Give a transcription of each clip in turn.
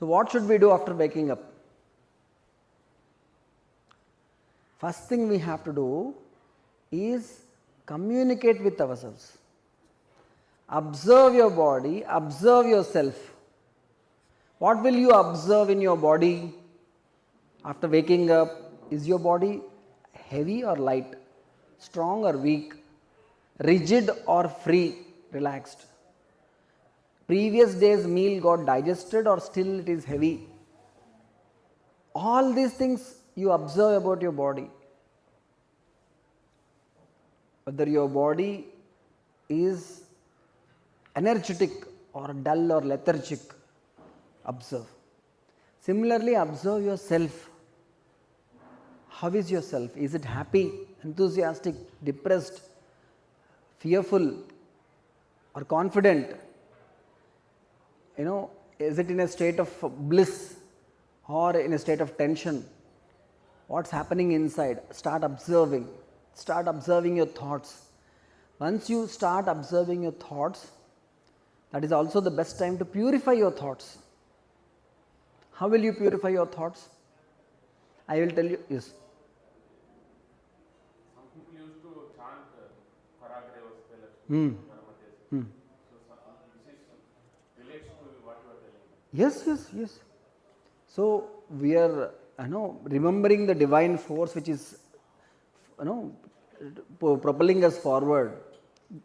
So what should we do after waking up? First thing we have to do is communicate with ourselves. Observe your body, observe yourself. What will you observe in your body after waking up? Is your body heavy or light, strong or weak, rigid or free, relaxed? Previous day's meal got digested or still it is heavy? All these things you observe about your body. Whether your body is energetic or dull or lethargic, observe. Similarly, observe yourself. How is yourself? Is it happy, enthusiastic, depressed, fearful or confident? Is it in a state of bliss or in a state of tension? What's happening inside? Start observing. Start observing your thoughts. Once you start observing your thoughts, that is also the best time to purify your thoughts. How will you purify your thoughts? I will tell you. Yes. Some people used to chant Paragrevas. Hmm. So this is relates to what you are telling. Yes. So we are, remembering the divine force which is, propelling us forward,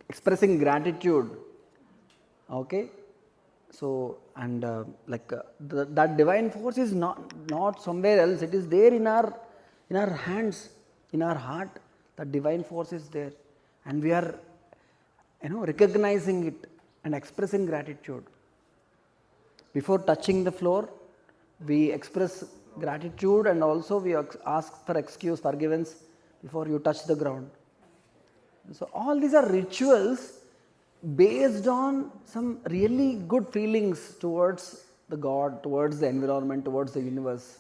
expressing gratitude. Okay. So and that divine force is not somewhere else. It is there in our hands, in our heart. That divine force is there, and we are, recognizing it and expressing gratitude. Before touching the floor, we express gratitude, and also we ask for forgiveness before you touch the ground. So all these are rituals based on some really good feelings towards the God, towards the environment, towards the universe,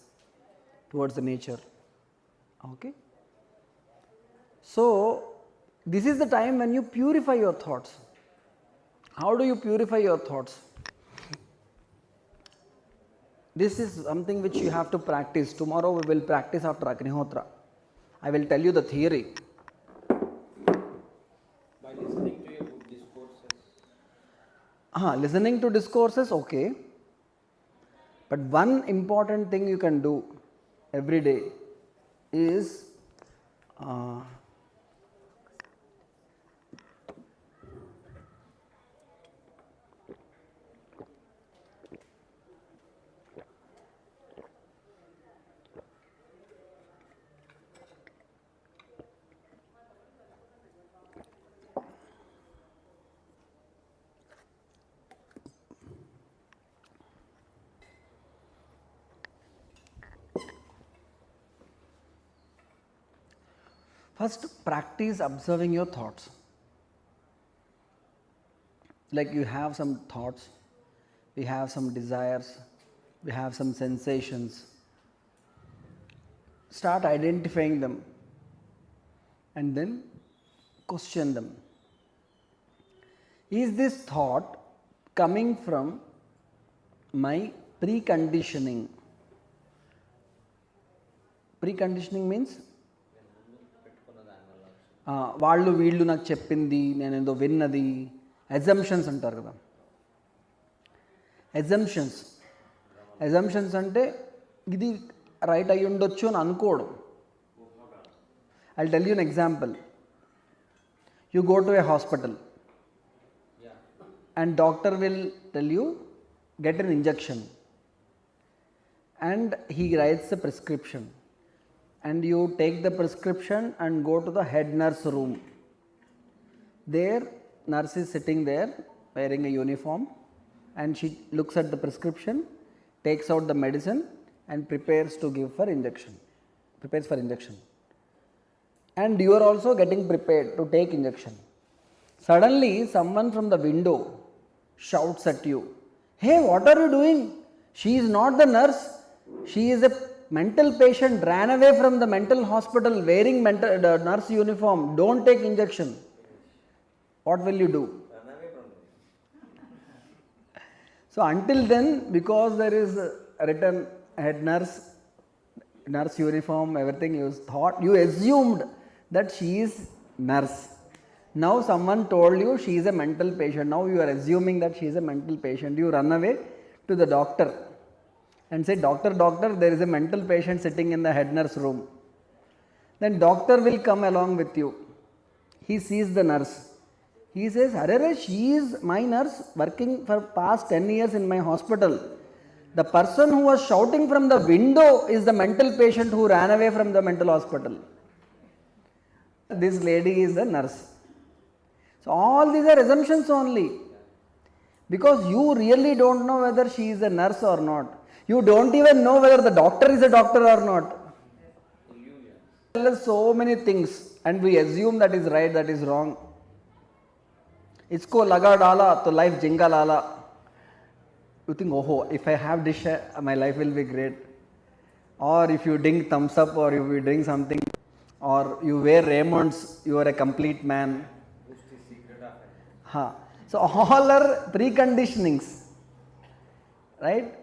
towards the nature. Okay. So this is the time when you purify your thoughts. How do you purify your thoughts? This is something which you have to practice. Tomorrow we will practice after Agnihotra. I will tell you the theory. By listening to your discourses. Listening to discourses, okay. But one important thing you can do every day is first practice observing your thoughts. Like you have some thoughts, we have some desires, we have some sensations. Start identifying them and then question them. Is this thought coming from my preconditioning? Preconditioning means వాళ్ళు వీళ్ళు నాకు చెప్పింది, నేను ఏదో విన్నది, assumptions అంటారు కదా. Assumptions అంటే ఇది రైట్ అయ్యి ఉండొచ్చు అని అనుకోవడం. I'll tell you an example. You go to a hospital and doctor will tell you get an injection and he writes a prescription. And you take the prescription and go to the head nurse room. There, nurse is sitting there wearing a uniform and she looks at the prescription, takes out the medicine and prepares for injection. And you are also getting prepared to take injection. Suddenly, someone from the window shouts at you, "Hey, what are you doing? She is not the nurse. She is a mental patient, ran away from the mental hospital wearing nurse uniform. Don't take injection." What will you do? Run away from them. So until then, because there is written head nurse, nurse uniform, everything, you assumed that she is nurse. Now someone told you she is a mental patient. Now you are assuming that she is a mental patient. You run away to the doctor and say, doctor, there is a mental patient sitting in the head nurse room. Then doctor will come along with you. He sees the nurse. He says, Arere, she is my nurse working for past 10 years in my hospital. The person who was shouting from the window is the mental patient who ran away from the mental hospital. This lady is the nurse. So all these are assumptions only. Because you really don't know whether she is a nurse or not. You don't even know whether the doctor is a doctor or not. Tell us so many things and we assume that is right, that is wrong. Isko laga dala to life jinga lala. You think, oh, if I have dish, my life will be great. Or if you drink thumbs up, or if you drink something, or you wear Raymonds, you are a complete man. So all are preconditionings, right?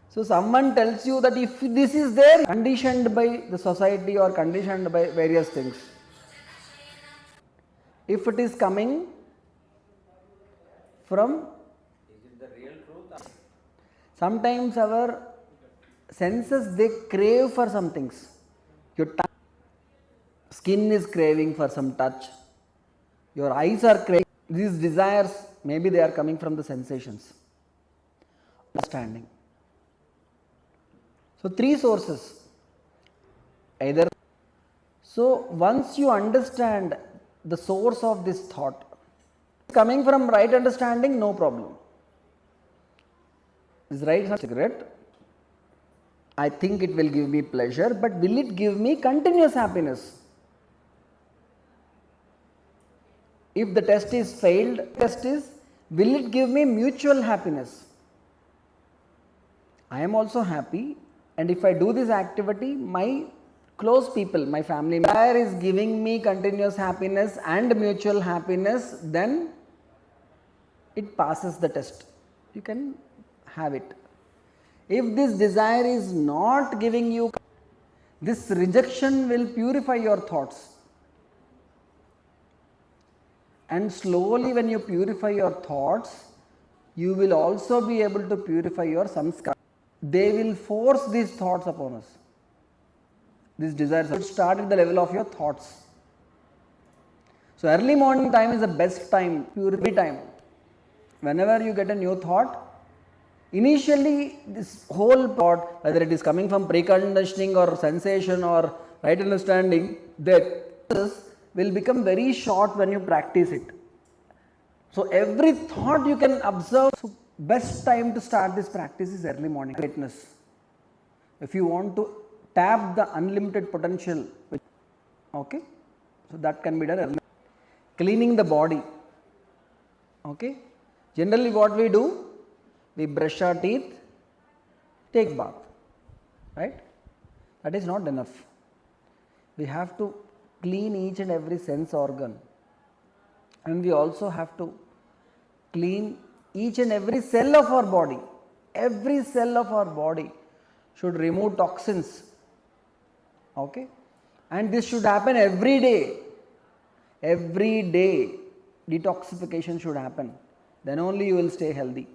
So someone tells you that if this is there, conditioned by the society or conditioned by various things. If it is coming from, Is it the real truth? sometimes our senses, they crave for some things. Your skin is craving for some touch. Your eyes are craving. These desires, maybe they are coming from the sensations. Understanding. So 3 sources. Either. So once you understand the source of this thought, coming from right understanding, no problem. Is right cigarette? I think it will give me pleasure, but will it give me continuous happiness? If the test is failed, will it give me mutual happiness? I am also happy, and if I do this activity, my close people, my family member is giving me continuous happiness and mutual happiness, then it passes the test. You can have it. If this desire is not giving you, this rejection will purify your thoughts. And slowly when you purify your thoughts, you will also be able to purify your samskara. They will force these thoughts upon us. These desires should start at the level of your thoughts. So early morning time is the best time, purity time. Whenever you get a new thought, initially this whole thought, whether it is coming from preconditioning or sensation or right understanding, that will become very short when you practice it. So every thought you can observe. So best time to start this practice is early morning. Greatness. If you want to tap the unlimited potential, okay, so that can be done early. Cleaning the body. Okay. Generally what we do, we brush our teeth, take bath, right? That is not enough. We have to clean each and every sense organ, and we also have to clean each and every cell of our body. Every cell of our body should remove toxins, okay, and this should happen every day. Every day detoxification should happen, then only you will stay healthy.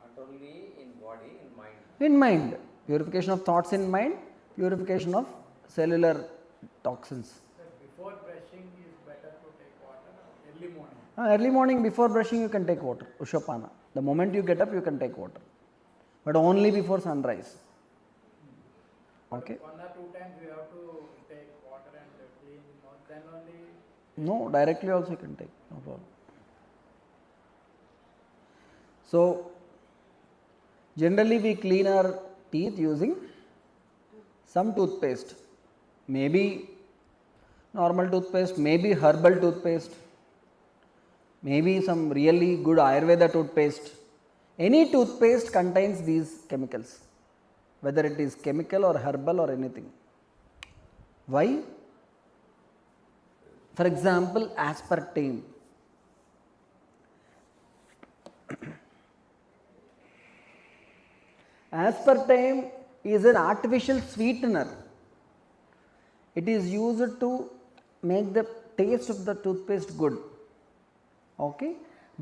Not only in body, in mind. In mind, purification of thoughts in mind, purification of cellular toxins. Before brushing is better to take water early morning. Early morning before brushing you can take water, Ushapana. The moment you get up you can take water, but only before sunrise. Okay. 1 or 2 times we have to take water and clean mouth, then only. No, directly also you can take, no problem. So generally we clean our teeth using some toothpaste, maybe normal toothpaste, maybe herbal toothpaste, maybe some really good Ayurveda toothpaste. Any toothpaste contains these chemicals, whether it is chemical or herbal or anything. Why? For example, aspartame. Aspartame is an artificial sweetener. It is used to make the taste of the toothpaste good. Okay,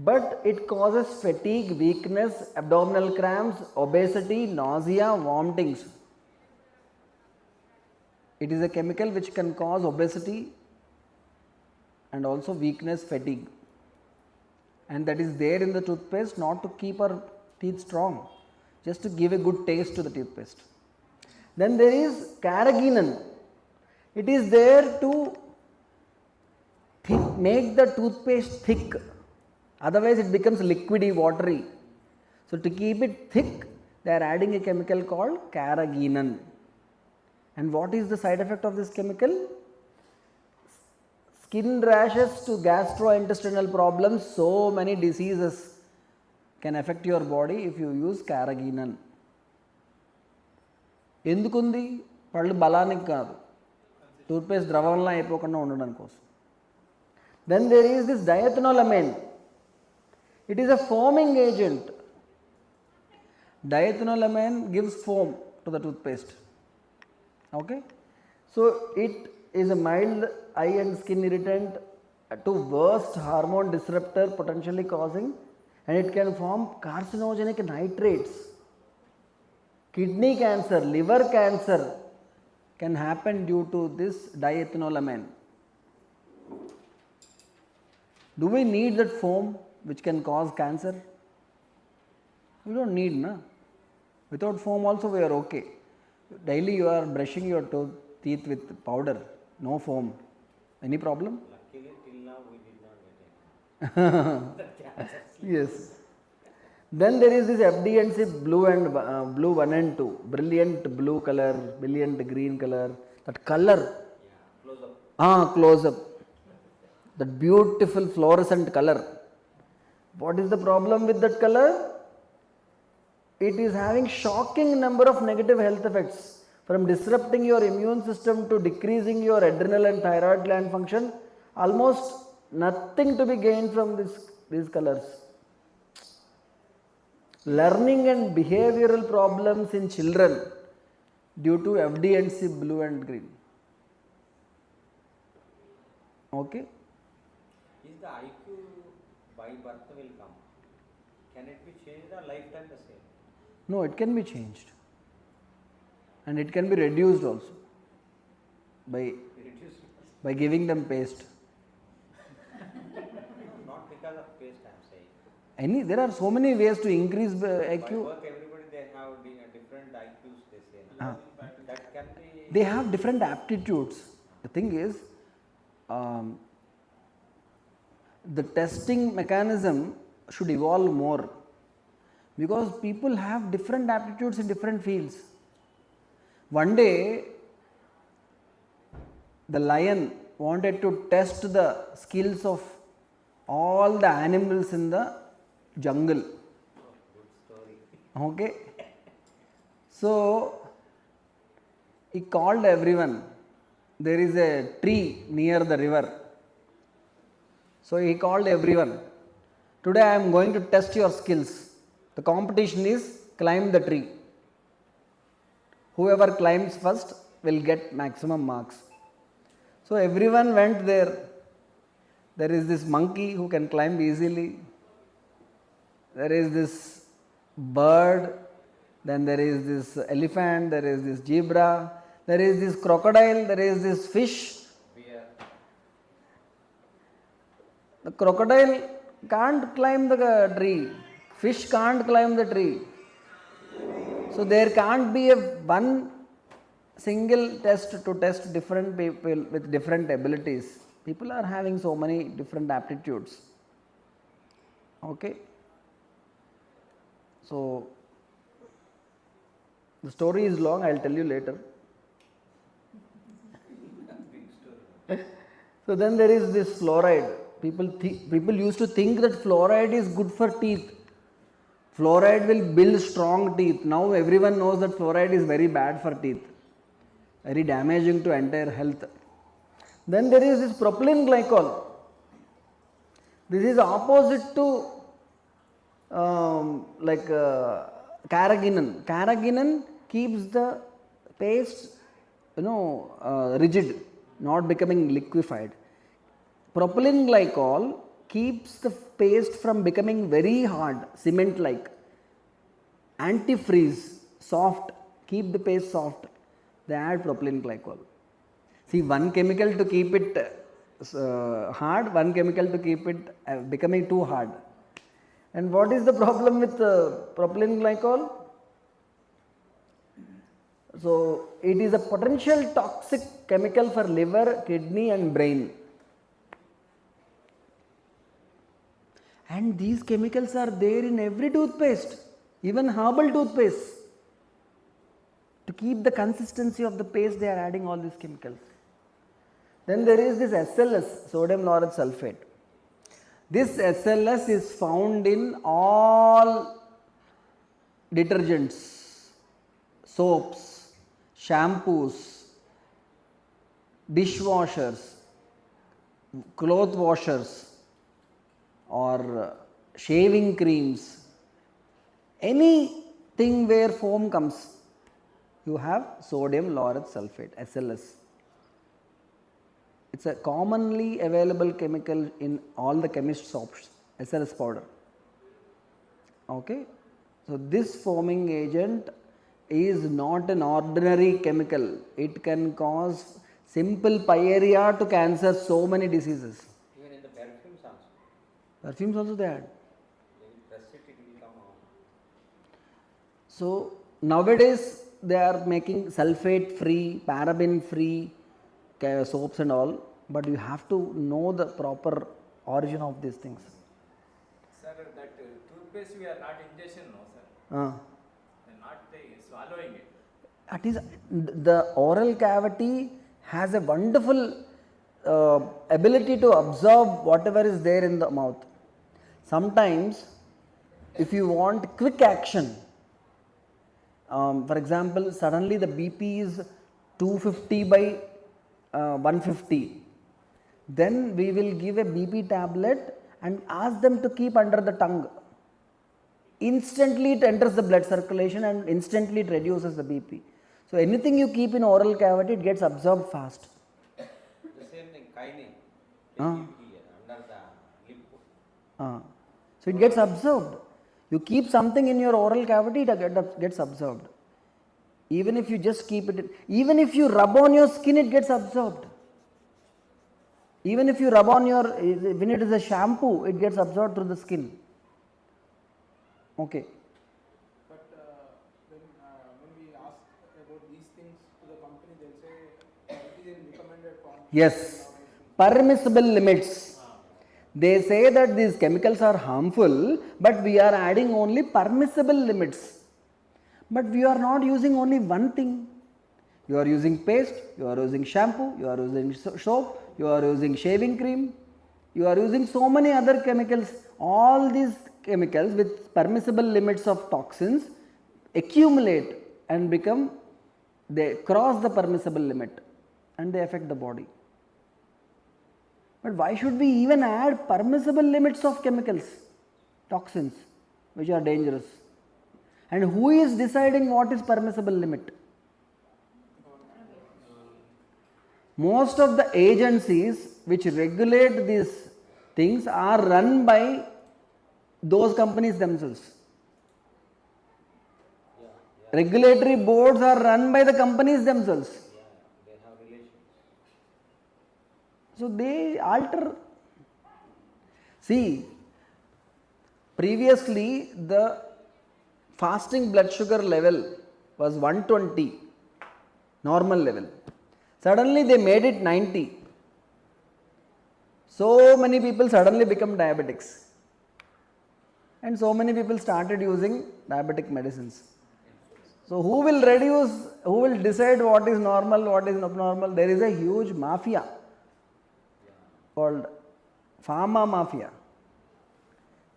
but it causes fatigue, weakness, abdominal cramps, obesity, nausea, vomitings. It is a chemical which can cause obesity and also weakness, fatigue, and that is there in the toothpaste not to keep our teeth strong, just to give a good taste to the toothpaste. Then there is carrageenan. It is there to make the toothpaste thick, otherwise it becomes liquidy, watery. So to keep it thick, they are adding a chemical called carrageenan. And what is the side effect of this chemical? Skin rashes to gastrointestinal problems, so many diseases can affect your body if you use carrageenan. ఎందుకుంది? పళ్ళు బలానికి కాదు, toothpaste ద్రవంలా అయిపోకుండా ఉండడం కోసం. Then there is this diethanolamine. It is a foaming agent. Diethanolamine gives foam to the toothpaste. Okay, so it is a mild eye and skin irritant to worst hormone disruptor, potentially causing, and it can form carcinogenic nitrates. Kidney cancer, liver cancer can happen due to this diethanolamine. Do we need that foam which can cause cancer? We don't need, na? Without foam also we are okay. Daily you are brushing your teeth with powder, no foam. Any problem? Luckily, till now we did not get it. Yes. Then there is this FDNC blue and blue 1 and 2, brilliant blue color, brilliant green color. That color, Close up. close up. That beautiful fluorescent color. What is the problem with that color? It is having shocking number of negative health effects, from disrupting your immune system to decreasing your adrenal and thyroid gland function. Almost nothing to be gained from these colors. Learning and behavioral problems in children due to FDNC blue and green. Okay. Is the IQ by birth will come? Can it be changed or lifetime the same? No, it can be changed, and it can be reduced also by giving them paste. Not because of paste, I am saying. There are so many ways to increase IQ. By work, everybody they have different IQs. They say that can be. They have different aptitudes. The thing is, the testing mechanism should evolve more, because people have different aptitudes in different fields. One day, the lion wanted to test the skills of all the animals in the jungle. Good story. Okay, so he called everyone. There is a tree near the river, so he called everyone. Today I am going to test your skills. The competition is climb the tree. Whoever climbs first will get maximum marks. So everyone went there. There is this monkey who can climb easily. There is this bird. Then there is this elephant. There is this zebra. There is this crocodile. There is this fish. Beer. The crocodile can't climb the tree. Fish can't climb the tree. So there can't be one single test to test different people with different abilities. People are having so many different aptitudes. Okay. So the story is long, I will tell you later. So then there is this fluoride. People used to think that fluoride is good for teeth. Fluoride will build strong teeth. Now everyone knows that fluoride is very bad for teeth, very damaging to entire health. Then there is this propylene glycol. This is opposite to Carrageenan keeps the paste, rigid, not becoming liquefied. Propylene glycol keeps the paste from becoming very hard, cement-like. Antifreeze, soft, keep the paste soft. They add propylene glycol. See, one chemical to keep it hard, one chemical to keep it becoming too hard. And what is the problem with propylene glycol? So, it is a potential toxic chemical for liver, kidney and brain. And these chemicals are there in every toothpaste, even herbal toothpaste. To keep the consistency of the paste, they are adding all these chemicals. Then there is this SLS, sodium laureth sulfate. This SLS is found in all detergents, soaps, shampoos, dishwashers, cloth washers, or shaving creams. Anything where foam comes, you have sodium laureth sulfate, SLS. It's a commonly available chemical in all the chemist shops, SLS powder. Okay. So, this foaming agent is not an ordinary chemical. It can cause simple pyorrhea to cancer, so many diseases. Even in the perfumes also. Perfumes also they add. They will press it, it will come out. So, nowadays they are making sulfate free, paraben free soaps and all, but you have to know the proper origin of these things. Sir, that toothpaste we are not ingestion, no sir. We are not swallowing it. That is, the oral cavity has a wonderful ability to absorb whatever is there in the mouth. Sometimes, if you want quick action, for example, suddenly the BP is 250 by 150, then we will give a BP tablet and ask them to keep under the tongue. Instantly it enters the blood circulation and instantly it reduces the BP. So, anything you keep in oral cavity, it gets absorbed fast. The same thing, kinin. They keep here, under the lip. So, it gets absorbed. You keep something in your oral cavity, it gets absorbed. Even if you just keep it, even if you rub on your skin, it gets absorbed. Even if you rub on your, when it is a shampoo, it gets absorbed through the skin. Okay. But when we ask about these things to the company, they'll say it is in recommended form. Yes. Permissible limits. They say that these chemicals are harmful, but we are adding only permissible limits. But we are not using only one thing. You are using paste, you are using shampoo, you are using soap, you are using shaving cream, you are using so many other chemicals. All these chemicals with permissible limits of toxins accumulate and they cross the permissible limit and they affect the body. But why should we even add permissible limits of chemicals, toxins, which are dangerous? And who is deciding what is permissible limit? Most of the agencies which regulate these things are run by those companies themselves. Regulatory boards are run by the companies themselves. They have relations. So they alter. See, previously the fasting blood sugar level was 120, normal level. Suddenly they made it 90. So many people suddenly become diabetics. And so many people started using diabetic medicines. So who will reduce, who will decide what is normal, what is abnormal? There is a huge mafia called pharma mafia.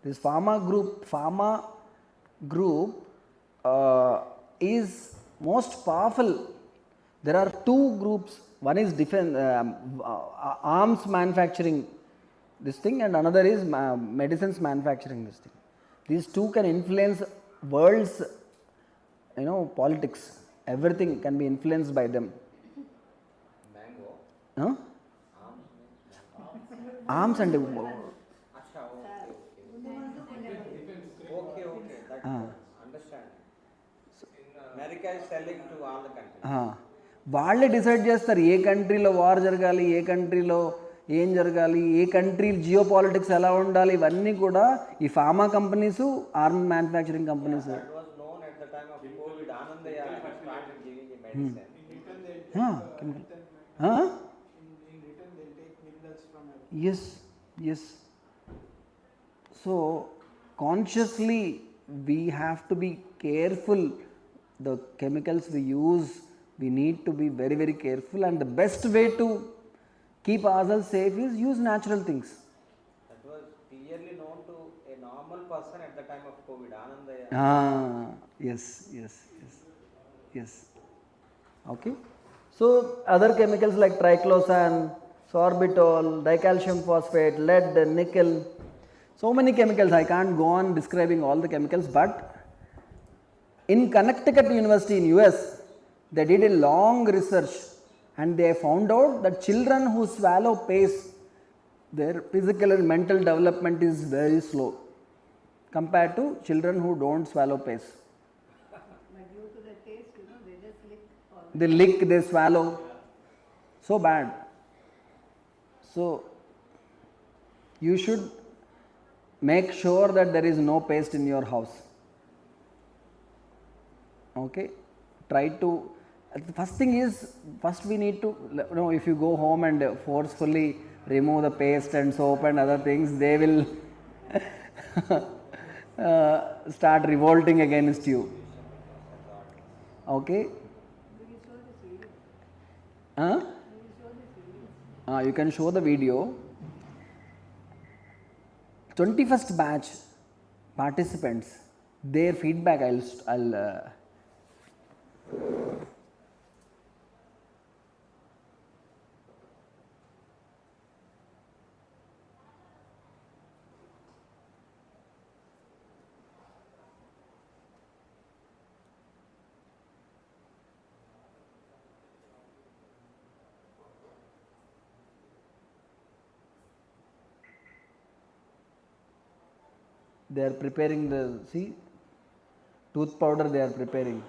This pharma group is most powerful. There are two groups. One is defense, arms manufacturing this thing, and another is medicines manufacturing this thing. These two can influence world's politics. Everything can be influenced by them. Mango. Huh? Arms. Arms and Acha, okay. That understand. America is selling to all the countries. వాళ్ళే decide చేస్తారు ఏ కంట్రీలో war జరగాలి, ఏ కంట్రీలో ఏం జరగాలి, ఏ country geo politics ఎలా ఉండాలి, ఇవన్నీ కూడా ఈ pharma companies, arm manufacturing companies. That was known at the time of COVID. Anandaya started giving the medicine. In return they'll take minerals from everyone. Yes. So consciously we have to be careful. The chemicals we use, we need to be very, very careful, and the best way to keep ourselves safe is use natural things. That was clearly known to a normal person at the time of COVID. Anandaya. Yes. Okay. So other chemicals like triclosan, sorbitol, dicalcium phosphate, lead, nickel, so many chemicals. I can't go on describing all the chemicals, but in Connecticut University in US, they did a long research and they found out that children who swallow paste, their physical and mental development is very slow compared to children who don't swallow paste. But due to the taste, they just lick all. They lick, they swallow. So bad. So you should make sure that there is no paste in your house. Okay, try to, the first thing is, first we need to, if you go home and forcefully remove the paste and soap and other things, they will start revolting against you. Okay. Do you show this video? Do you show this video? You can show the video. 21st batch participants, their feedback I'll they are preparing the, see, tooth powder they are preparing.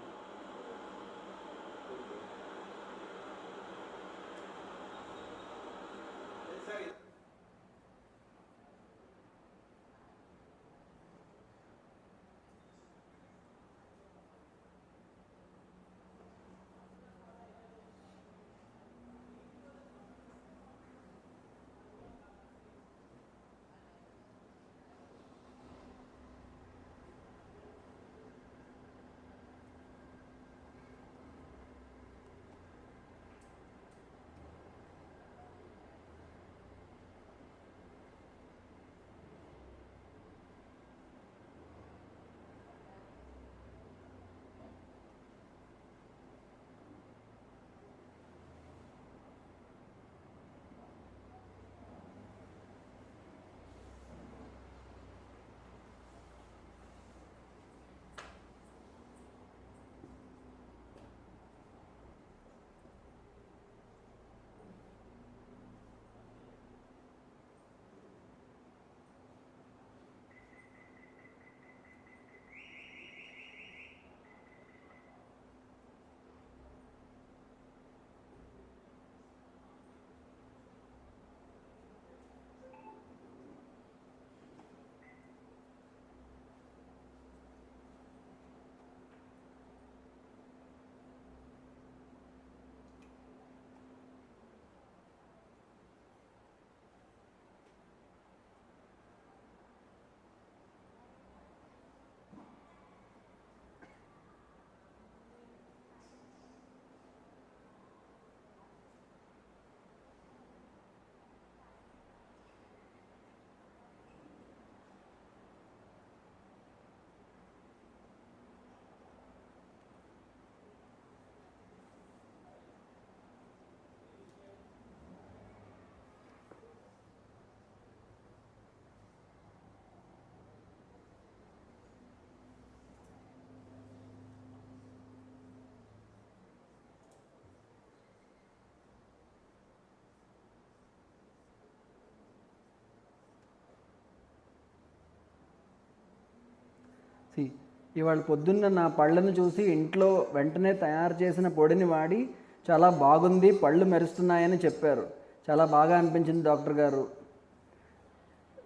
ఇవాళ పొద్దున్న నా పళ్ళను చూసి ఇంట్లో వెంటనే తయారు చేసిన పొడిని వాడి చాలా బాగుంది, పళ్ళు మెరుస్తున్నాయని చెప్పారు. చాలా బాగా అనిపించింది డాక్టర్ గారు.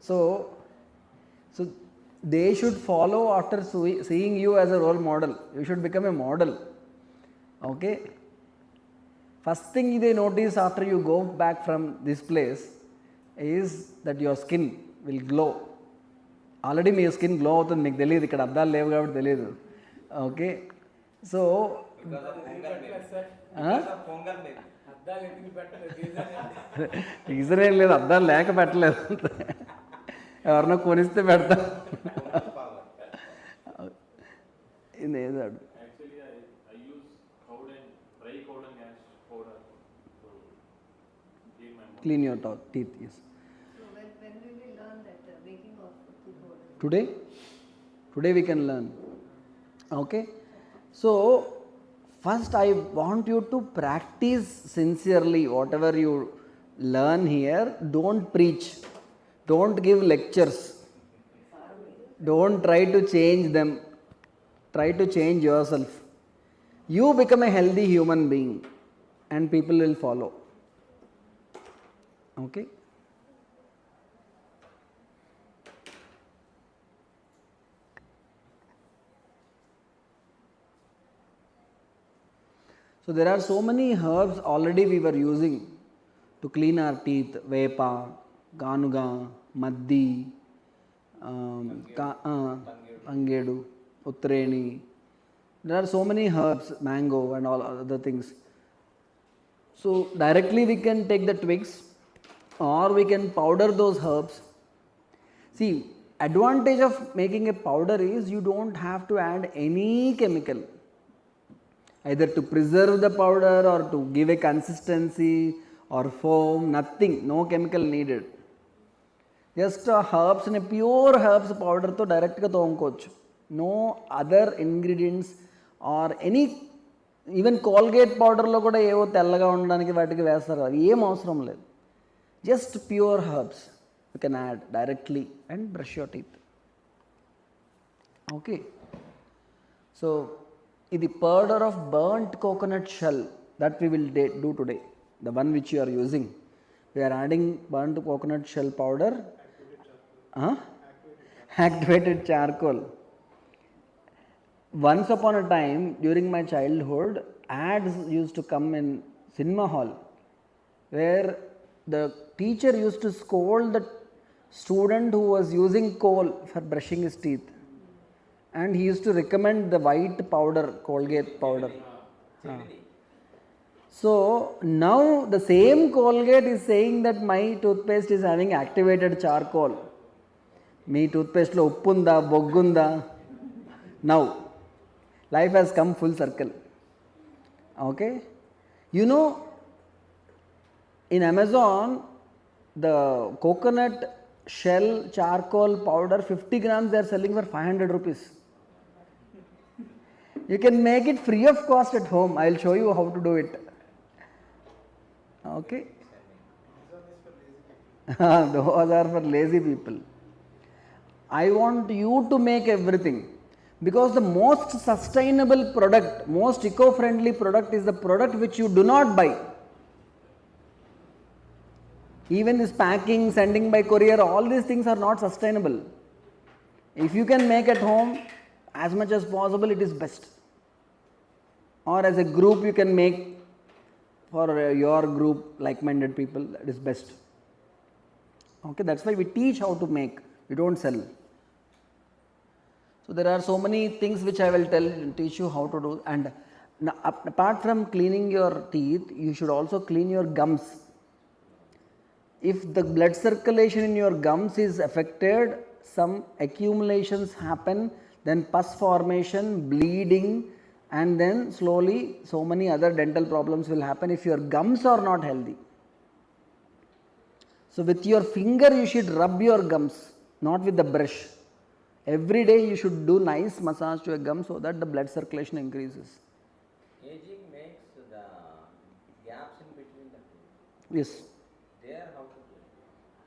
So they should follow after seeing you as a role model. You should become a model. Okay, first thing they notice after you go back from this place is that your skin will glow. Already మీ skin glow అవుతుంది, మీకు తెలియదు, ఇక్కడ అద్దాలు లేవు కాబట్టి తెలియదు. Okay, so reason ఏం లేదు, అద్దాలు లేక పెట్టలేదు, ఎవరినో కొనిస్తే పెడతా. ఇదేదాడు clean your teeth. Yes. So when will we learn that making of teeth powder? Today we can learn. Okay, so first I want you to practice sincerely whatever you learn here. Don't preach, don't give lectures, don't try to change them, try to change yourself. You become a healthy human being and people will follow. Okay, so there are so many herbs already we were using to clean our teeth. Vepa, ganuga, maddi, angedu, utreni. There are so many herbs, mango and all other things. So directly we can take the twigs or we can powder those herbs. See, advantage of making a powder is you don't have to add any chemical, either to preserve the powder or to give a consistency or foam, nothing, no chemical needed. Just herbs in a pure herbs powder to direct ga tomkochu. No other ingredients or any, even Colgate powder lo kuda evo tellaga undaniki vaatiki vestaru, avi em avasaram ledhu. Just pure herbs you can add directly and brush your teeth. Okay, so the powder of burnt coconut shell that we will do today, the one which you are using, we are adding burnt coconut shell powder, activated charcoal. Once upon a time during my childhood, ads used to come in cinema hall where the teacher used to scold the student who was using coal for brushing his teeth, and he used to recommend the white powder, Colgate powder. So now the same Colgate is saying that my toothpaste is having activated charcoal. Me toothpaste lo uppunda, boggunda. Now life has come full circle. Okay, you know, in Amazon the coconut shell charcoal powder 50 grams they are selling for 500 rupees. You can make it free of cost at home. I will show you how to do it. Okay. Those are for lazy people. I want you to make everything, because the most sustainable product, most eco-friendly product is the product which you do not buy. Even this packing, sending by courier, all these things are not sustainable. If you can make at home, as much as possible, it is best. Or as a group you can make for your group, like-minded people, that is best. Okay, that's why we teach how to make, we don't sell. So there are so many things which I will teach you how to do. And apart from cleaning your teeth, you should also clean your gums. If the blood circulation in your gums is affected, some accumulations happen, then pus formation, bleeding, and then slowly so many other dental problems will happen if your gums are not healthy. So with your finger you should rub your gums, not with the brush. Every day you should do nice massage to your gums so that the blood circulation increases. Aging makes the gaps in between the teeth. Yes. There how to do it?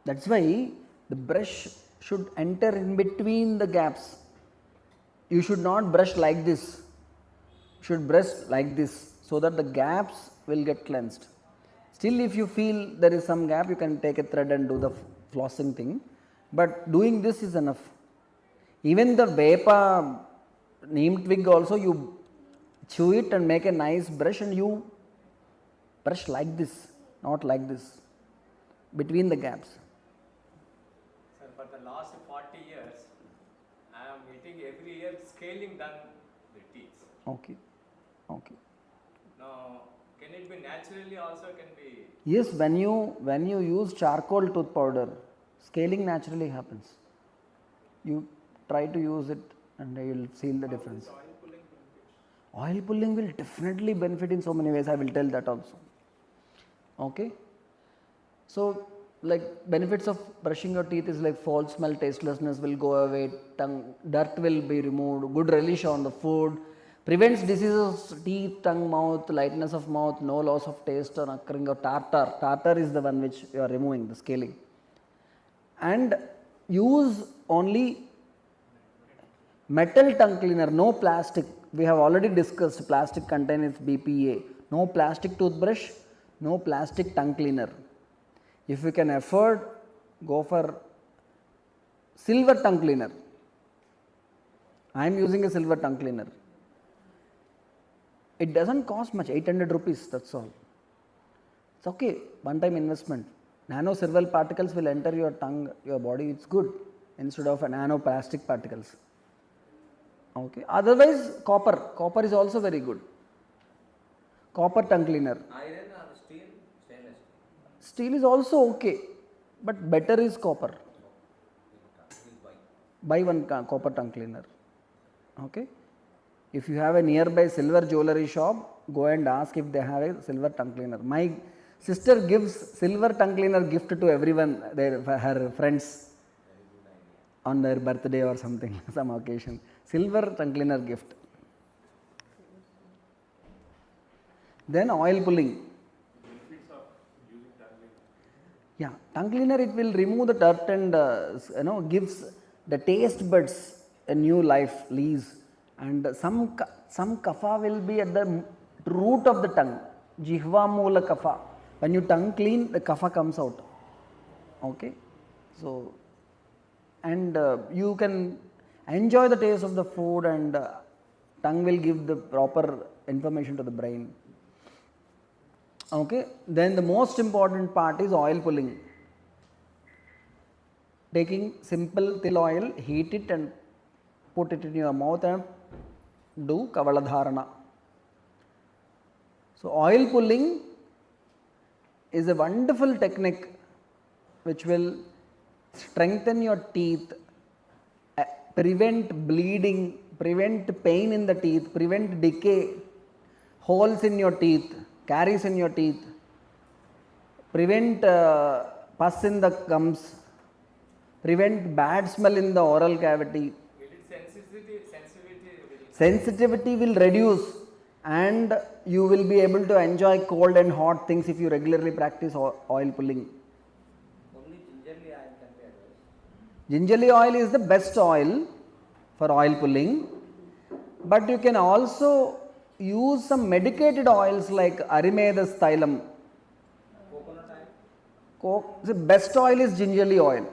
That's why the brush should enter in between the gaps. you should not brush like this. You should brush like this so that the gaps will get cleansed. Still, if you feel there is some gap, you can take a thread and do the flossing thing. But doing this is enough. Even the Vepa neem twig also, you chew it and make a nice brush and you brush like this, not like this, between the gaps. Sir, for the last 40 years, I am eating every year scaling down the teeth. Okay, okay. Now, can it be naturally also can be? Yes, when you use charcoal tooth powder, scaling naturally happens. You try to use it and you will feel the difference. Oil pulling will definitely benefit in so many ways. I will tell that also. Okay. So, like benefits of brushing your teeth is like foul smell, tastelessness will go away, tongue dirt will be removed, good relish on the food, prevents diseases of teeth, tongue, mouth, lightness of mouth, no loss of taste or occurring of tartar. Tartar is the one which you are removing, the scaling. And use only metal tongue cleaner, no plastic. We have already discussed plastic contains BPA. No plastic toothbrush, no plastic tongue cleaner. If you can afford, go for silver tongue cleaner. I am using a silver tongue cleaner. It doesn't cost much, 800 rupees, that's all. It's okay, one time investment. Nano silver particles will enter your tongue, your body, it's good instead of nano plastic particles. Okay. Otherwise, copper is also very good. Copper tongue cleaner. Iron or steel? Stainless steel. Steel is also okay, but better is copper. Buy one copper tongue cleaner. Okay. If you have a nearby silver jewelry shop, go and ask if they have a silver tongue cleaner. My sister gives silver tongue cleaner gift to everyone, her friends, on their birthday or something, some occasion. Silver tongue cleaner gift. Then oil pulling. Benefits of using tongue cleaner. Yeah, tongue cleaner, it will remove the dirt and gives the taste buds a new life, leaves, and some kapha will be at the root of the tongue. Jihva moola kapha. When you tongue clean, the kapha comes out. Okay, so and you can enjoy the taste of the food, and tongue will give the proper information to the brain. Okay, then the most important part is oil pulling. Taking simple til oil, heat it and put it in your mouth and do kavaladharana. So oil pulling is a wonderful technique which will strengthen your teeth, prevent bleeding, prevent pain in the teeth, prevent decay, holes in your teeth, caries in your teeth, prevent pus in the gums, prevent bad smell in the oral cavity. Will it Sensitivity will reduce, and you will be able to enjoy cold and hot things if you regularly practice oil pulling. Only gingerly oil can be advised. Gingerly oil is the best oil for oil pulling, but you can also use some medicated oils like Arimedas thylam. Coconut oil? The best oil is gingerly oil,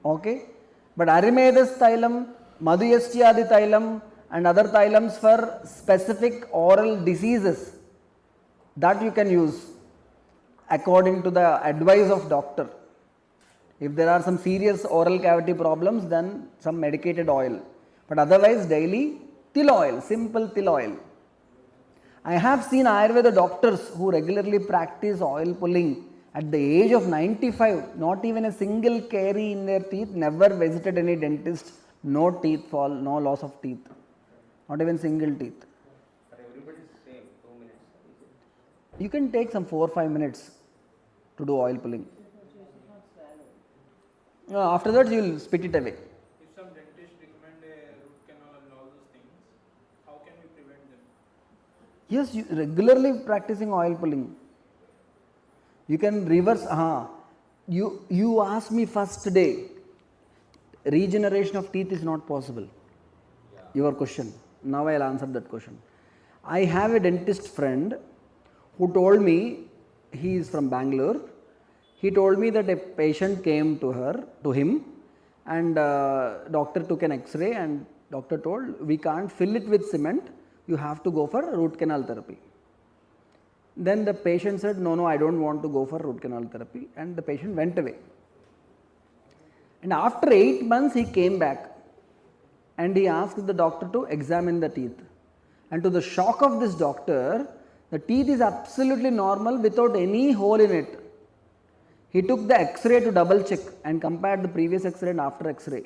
okay, but Arimedas thylam, Madhuyastyadi thylam and other thylams for specific oral diseases, that you can use according to the advice of doctor. If there are some serious oral cavity problems, then some medicated oil, but otherwise daily til oil, simple til oil. I have seen Ayurveda doctors who regularly practice oil pulling at the age of 95, not even a single carie in their teeth, never visited any dentist, no teeth fall, no loss of teeth, not even single teeth. For everybody is same, 2 minutes. You can take some 4 or 5 minutes to do oil pulling. After that you will spit it away. If some dentist recommend a root canal and all those things, how can we prevent them? Yes, you regularly practicing oil pulling. You can reverse. You asked me first day, regeneration of teeth is not possible. Yeah. your question. Now I'll answer that question. I have a dentist friend who told me, he is from Bangalore. He told me that a patient came to him, and doctor took an X-ray, and doctor told, we can't fill it with cement, you have to go for root canal therapy. Then the patient said, no, I don't want to go for root canal therapy, and the patient went away. And after 8 months he came back and he asked the doctor to examine the teeth. And to the shock of this doctor, the teeth is absolutely normal without any hole in it. He took the X-ray to double check and compared the previous X-ray and after X-ray.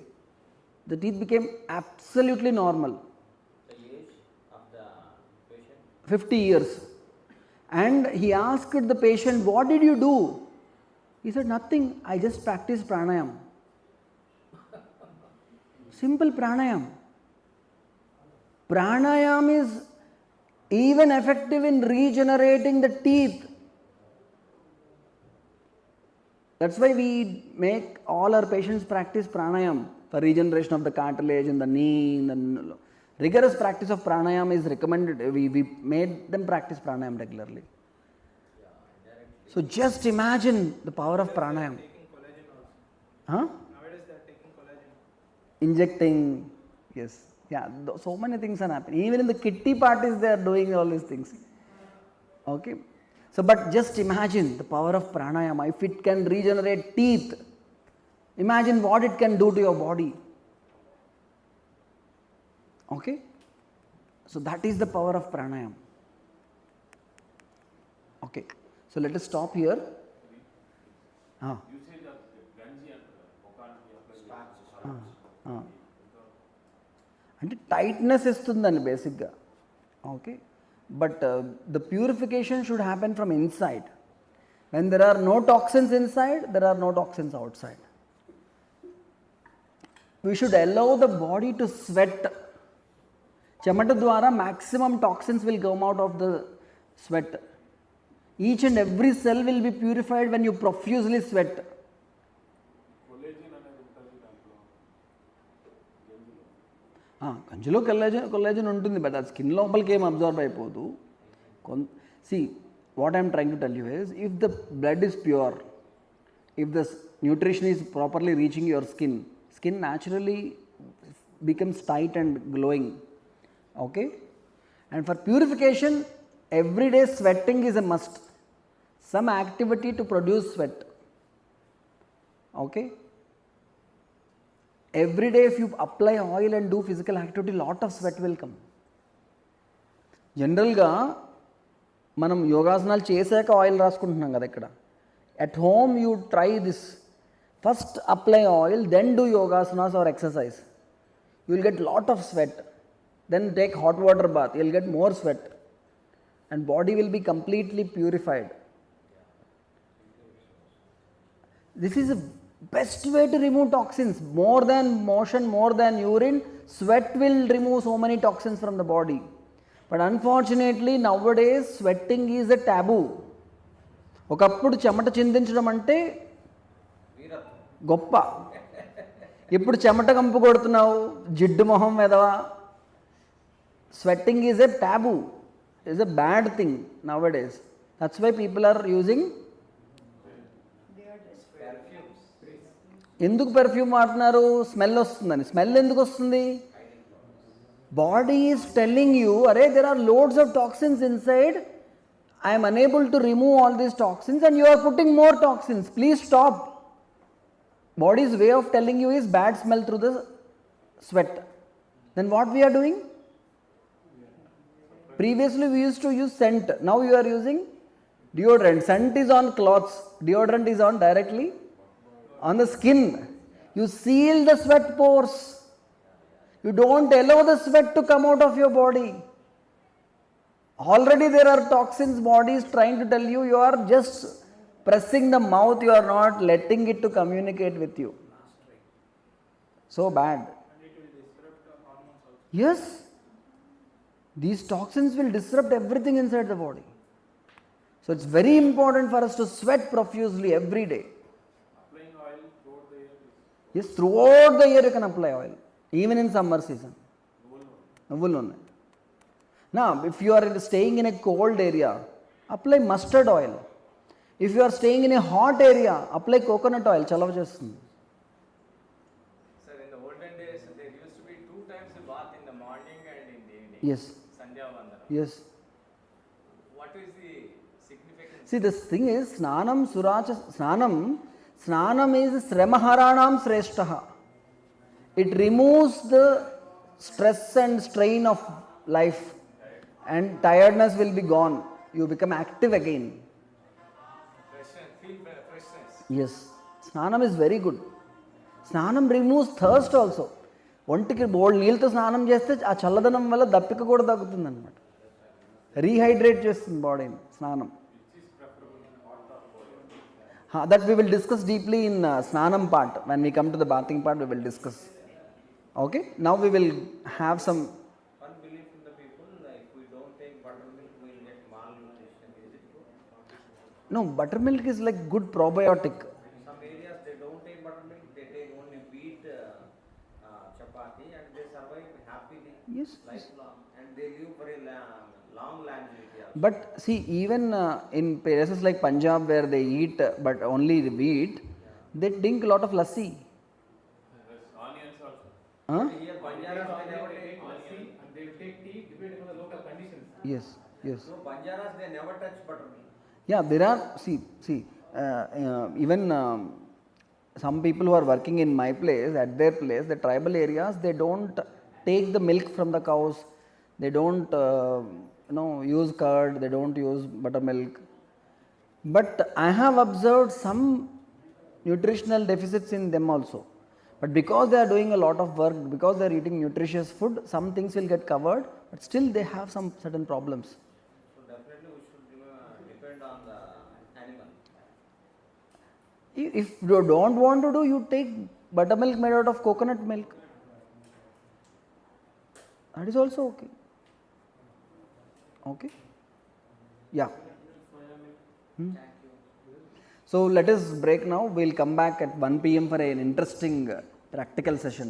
The teeth became absolutely normal. The age of the patient? 50 years. And he asked the patient, what did you do? He said, nothing, I just practiced pranayam. Simple pranayam. Pranayam is even effective in regenerating the teeth. That's why we make all our patients practice pranayam for regeneration of the cartilage in the knee. The rigorous practice of pranayam is recommended. We made them practice pranayam regularly. So just imagine the power of pranayam. Taking collagen also. Huh? Nowadays they are taking collagen. Injecting, yes. Yeah, so many things are happening. Even in the kitty parties they are doing all these things. Okay. So, but just imagine the power of pranayama. If it can regenerate teeth, imagine what it can do to your body. Okay. So, that is the power of pranayama. Okay. So, let us stop here. అంటే tightness ఇస్తుందండి బేసిక్గా. Okay, but the purification should happen from inside. When there are no toxins inside, there are no toxins outside. We should allow the body to sweat. చెమట ద్వారా maximum toxins will come out of the sweat. Each and every cell will be purified when you profusely sweat. గంజిలో collagen ఉంటుంది, but అది skin లోపలికి ఏం observe అయిపోదు. See what I'm trying to tell you is, if the blood is pure, if the nutrition is properly reaching your skin, skin naturally becomes tight and glowing. Okay, and for purification, everyday sweating is a must. Some activity to produce sweat. Okay, every day if you apply oil and do physical activity, lot of sweat will come. జనరల్గా మనం యోగాసనాలు చేశాక oil రాసుకుంటున్నాం కదా ఇక్కడ. At home you try this. First apply oil, then do yogasanas or exercise. You will get lot of sweat. Then take hot water bath, you will get more sweat. And body will be completely purified. This is the best way to remove toxins. More than motion, more than urine, sweat will remove so many toxins from the body. But unfortunately nowadays sweating is a taboo. ఒకప్పుడు చెమట చిందించడం అంటే గొప్ప. ఇప్పుడు చెమట కంపు కొడుతున్నావు, జిడ్డు మొహం మెదవా. Sweating is a taboo, is a bad thing nowadays. That's why people are using. ఎందుకు పెర్ఫ్యూమ్ వాడుతున్నారు? స్మెల్ వస్తుందని. స్మెల్ ఎందుకు వస్తుంది? బాడీ ఈజ్ టెల్లింగ్ యూ, అరే there are loads of toxins inside, I am unable to remove all these toxins and you are putting more toxins. Please stop. Body's way of telling you is bad smell through the sweat. Then what we are doing? Previously we used to use scent. Now you are using deodorant. Scent is on clothes. Deodorant is on directly on the skin. You seal the sweat pores. You don't allow the sweat to come out of your body. Already there are toxins, body is trying to tell you, you are just pressing the mouth, you are not letting it to communicate with you. So bad. And it will disrupt the hormones also. Yes, these toxins will disrupt everything inside the body. So it's very important for us to sweat profusely every day. Applying oil throughout the year. Yes, throughout the year you can apply oil, even in summer season. నువ్వుల నూనె. Now, if you are staying in a cold area, apply mustard oil. If you are staying in a hot area, apply coconut oil. చలవ చేస్తుంది. Sir, in the olden days, there used to be 2 times a bath in the morning and in the evening. Yes. Sandhya Vandanam. Yes. What is the significance? See, this thing is snanam suracha snanam. Snanam is sramaharanam shrestha. It removes the stress and strain of life, and tiredness will be gone. You become active again. Freshness, feel freshness. Yes, snanam is very good. స్నానం removes thirst also. ఒంటికి బోల్డ్ నీళ్ళతో స్నానం చేస్తే ఆ చల్లదనం వల్ల దప్పిక కూడా తగ్గుతుంది అనమాట. రీహైడ్రేట్ చేస్తుంది బాడీని స్నానం. That we will discuss deeply in స్నానం part. When we come to the bathing part we will discuss. Okay, now we will have some. One belief in the people, if we don't take buttermilk, we will get malnutrition. Is it true? No, buttermilk is like good probiotic. Some areas they don't take buttermilk, they take only wheat chapati and they survive happily Yes. lifelong and they live for a long longevity also. But see, even in places like Punjab where they eat but only the wheat, they drink a lot of lassi. Onions also. Huh? Here Banjaras they never take Lassi and they will take tea depending on the local conditions. Yes, yes. no Banjaras they never touch buttermilk. Yeah, there are, even some people who are working in my place, at their place, the tribal areas, they don't take the milk from the cows, they don't use curd, they don't use buttermilk. But I have observed some nutritional deficits in them also. But because they are doing a lot of work, because they are eating nutritious food, some things will get covered, but still they have some certain problems. So definitely we should depend on the animal. If you don't want to do, you take buttermilk made out of coconut milk. That is also okay. Okay? Yeah. So let us break now. We'll come back at 1 p.m. for an interesting practical session.